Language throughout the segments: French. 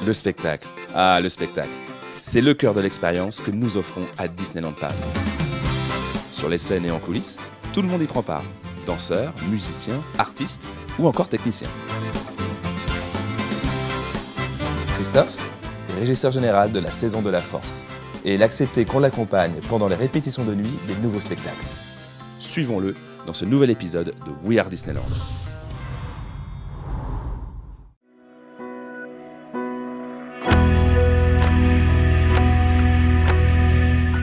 Le spectacle. Ah, le spectacle. C'est le cœur de l'expérience que nous offrons à Disneyland Paris. Sur les scènes et en coulisses, tout le monde y prend part. Danseurs, musiciens, artistes ou encore techniciens. Christophe est régisseur général de la saison de la Force et il a accepté qu'on l'accompagne pendant les répétitions de nuit des nouveaux spectacles. Suivons-le dans ce nouvel épisode de We Are Disneyland.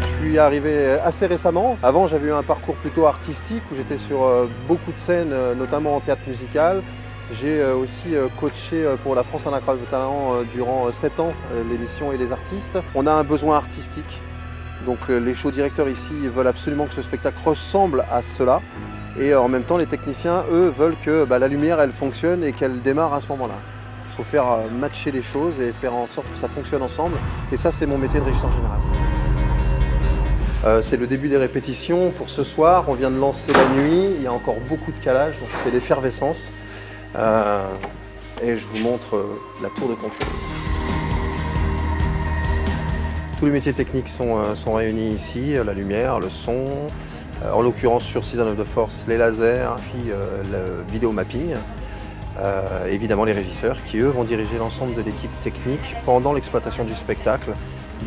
Je suis arrivé assez récemment. Avant, j'avais eu un parcours plutôt artistique où j'étais sur beaucoup de scènes, notamment en théâtre musical. J'ai aussi coaché pour la France un incroyable talent durant 7 ans, l'émission et les artistes. On a un besoin artistique. Donc les show directeurs ici veulent absolument que ce spectacle ressemble à cela. Et en même temps, les techniciens, eux, veulent que la lumière, elle fonctionne et qu'elle démarre à ce moment-là. Il faut faire matcher les choses et faire en sorte que ça fonctionne ensemble. Et ça, c'est mon métier de régisseur général. C'est le début des répétitions. Pour ce soir, on vient de lancer la nuit. Il y a encore beaucoup de calage, donc c'est l'effervescence. Et je vous montre la tour de contrôle. Tous les métiers techniques sont réunis ici, la lumière, le son, en l'occurrence sur Season of the Force, les lasers, puis le vidéo mapping. Évidemment les régisseurs qui eux vont diriger l'ensemble de l'équipe technique pendant l'exploitation du spectacle,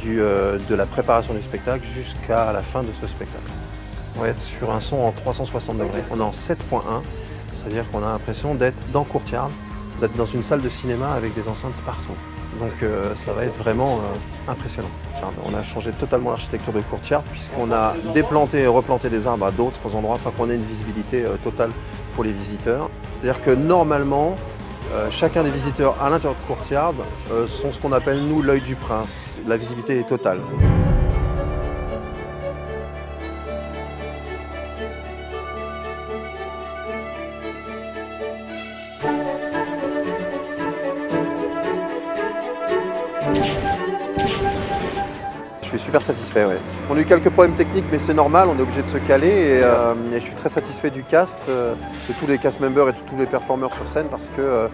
de la préparation du spectacle jusqu'à la fin de ce spectacle. On va être sur un son en 360 degrés. On est en 7.1, c'est-à-dire qu'on a l'impression d'être dans Courtyard, d'être dans une salle de cinéma avec des enceintes partout. Donc ça va être vraiment impressionnant. On a changé totalement l'architecture de Courtyard puisqu'on a déplanté et replanté des arbres à d'autres endroits afin qu'on ait une visibilité totale pour les visiteurs. C'est-à-dire que normalement, chacun des visiteurs à l'intérieur de Courtyard sont ce qu'on appelle nous l'œil du prince. La visibilité est totale. Je suis super satisfait, ouais. On a eu quelques problèmes techniques, mais c'est normal, on est obligé de se caler et je suis très satisfait du cast, de tous les cast members et de tous les performeurs sur scène parce que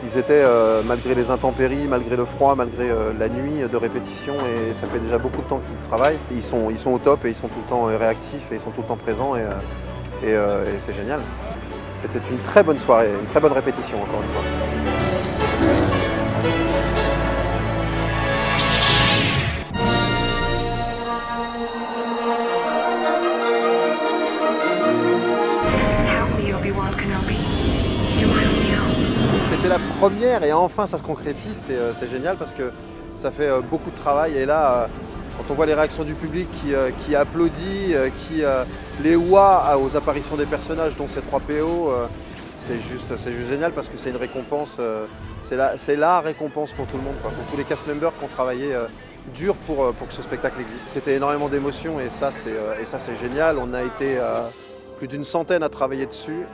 ils étaient, malgré les intempéries, malgré le froid, malgré la nuit de répétition, et ça fait déjà beaucoup de temps qu'ils travaillent. Ils sont au top et ils sont tout le temps réactifs et ils sont tout le temps présents et c'est génial. C'était une très bonne soirée, une très bonne répétition encore une fois. C'était la première et enfin ça se concrétise, c'est génial parce que ça fait beaucoup de travail et là quand on voit les réactions du public qui applaudit, qui les ouah aux apparitions des personnages dont ces 3 PO, c'est juste génial parce que c'est une récompense, c'est la récompense pour tout le monde, quoi, pour tous les cast members qui ont travaillé dur pour que ce spectacle existe. C'était énormément d'émotions et ça c'est génial, on a été plus d'une centaine à travailler dessus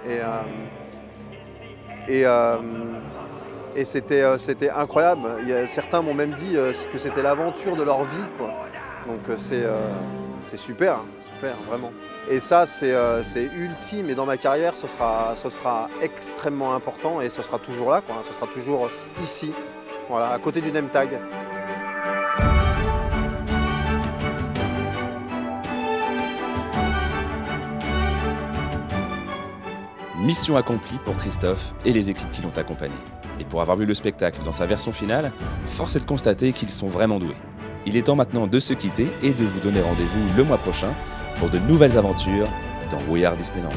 et c'était incroyable. Certains m'ont même dit que c'était l'aventure de leur vie, quoi. Donc c'est super, super, vraiment. Et ça, c'est ultime. Et dans ma carrière, ce sera extrêmement important et ce sera toujours là, quoi. Ce sera toujours ici, voilà, à côté du name tag. Mission accomplie pour Christophe et les équipes qui l'ont accompagné. Et pour avoir vu le spectacle dans sa version finale, force est de constater qu'ils sont vraiment doués. Il est temps maintenant de se quitter et de vous donner rendez-vous le mois prochain pour de nouvelles aventures dans We Are Disneyland.